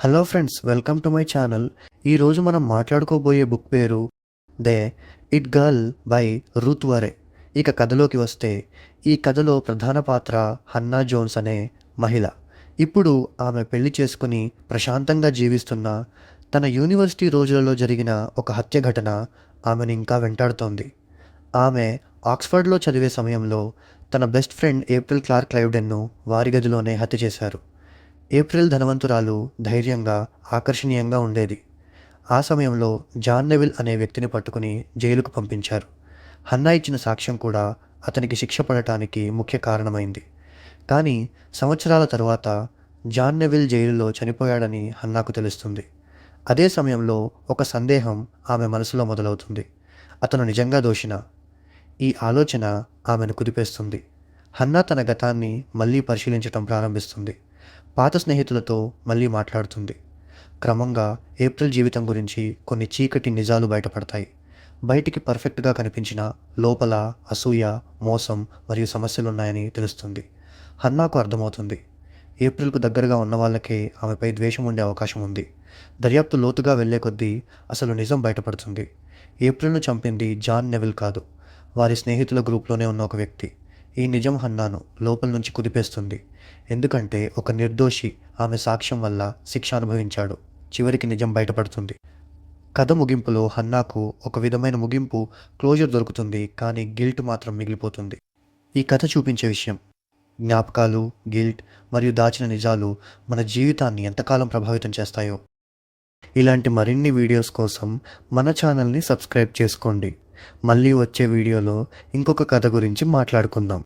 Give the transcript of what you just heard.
Hello friends, welcome to my channel. ఈరోజు మనం మాట్లాడుకోబోయే book పేరు they it girl by Ruth వరే. ఇక కథలోకి వస్తే, ఈ కథలో ప్రధాన పాత్ర హన్నా జోన్స్ అనే మహిళ. ఇప్పుడు ఆమె పెళ్లి చేసుకుని ప్రశాంతంగా జీవిస్తున్న తన యూనివర్సిటీ రోజులలో జరిగిన ఒక హత్య ఘటన ఆమెను ఇంకా వెంటాడుతోంది. ఆమె ఆక్స్ఫర్డ్లో చదివే సమయంలో తన బెస్ట్ ఫ్రెండ్ ఏప్రిల్ క్లార్క్ క్లైవ్డెన్ను వారి గదిలోనే హత్య చేశారు. ఏప్రిల్ ధనవంతురాలు, ధైర్యంగా, ఆకర్షణీయంగా ఉండేది. ఆ సమయంలో జాన్ నెవిల్ అనే వ్యక్తిని పట్టుకుని జైలుకు పంపించారు. హన్నా ఇచ్చిన సాక్ష్యం కూడా అతనికి శిక్ష పడటానికి ముఖ్య కారణమైంది. కానీ సంవత్సరాల తరువాత జాన్ నెవిల్ జైలులో చనిపోయాడని హన్నాకు తెలుస్తుంది. అదే సమయంలో ఒక సందేహం ఆమె మనసులో మొదలవుతుంది. అతను నిజంగా దోషినా? ఈ ఆలోచన ఆమెను కుదిపేస్తుంది. హన్నా తన గతాన్ని మళ్ళీ పరిశీలించటం ప్రారంభిస్తుంది. పాత స్నేహితులతో మళ్ళీ మాట్లాడుతుంది. క్రమంగా ఏప్రిల్ జీవితం గురించి కొన్ని చీకటి నిజాలు బయటపడతాయి. బయటికి పర్ఫెక్ట్గా కనిపించిన లోపల అసూయ, మోసం మరియు సమస్యలున్నాయని తెలుస్తుంది. హన్నాకు అర్థమవుతుంది, ఏప్రిల్కు దగ్గరగా ఉన్న వాళ్ళకే ఆమెపై ద్వేషం ఉండే అవకాశం ఉంది. దర్యాప్తు లోతుగా వెళ్లే కొద్దీ అసలు నిజం బయటపడుతుంది. ఏప్రిల్ను చంపింది జాన్ నెవిల్ కాదు, వారి స్నేహితుల గ్రూప్లోనే ఉన్న ఒక వ్యక్తి. ఈ నిజం హన్నాను లోపల నుంచి కుదిపేస్తుంది. ఎందుకంటే ఒక నిర్దోషి ఆమె సాక్ష్యం వల్ల శిక్ష అనుభవించాడు. చివరికి నిజం బయటపడుతుంది. కథ ముగింపులో హన్నాకు ఒక విధమైన ముగింపు, క్లోజర్ దొరుకుతుంది. కానీ గిల్ట్ మాత్రం మిగిలిపోతుంది. ఈ కథ చూపించే విషయం, జ్ఞాపకాలు, గిల్ట్ మరియు దాచిన నిజాలు మన జీవితాన్ని ఎంతకాలం ప్రభావితం చేస్తాయో. ఇలాంటి మరిన్ని వీడియోస్ కోసం మన ఛానల్ని సబ్స్క్రైబ్ చేసుకోండి. మళ్ళీ వచ్చే వీడియోలో ఇంకొక కథ గురించి మాట్లాడుకుందాం.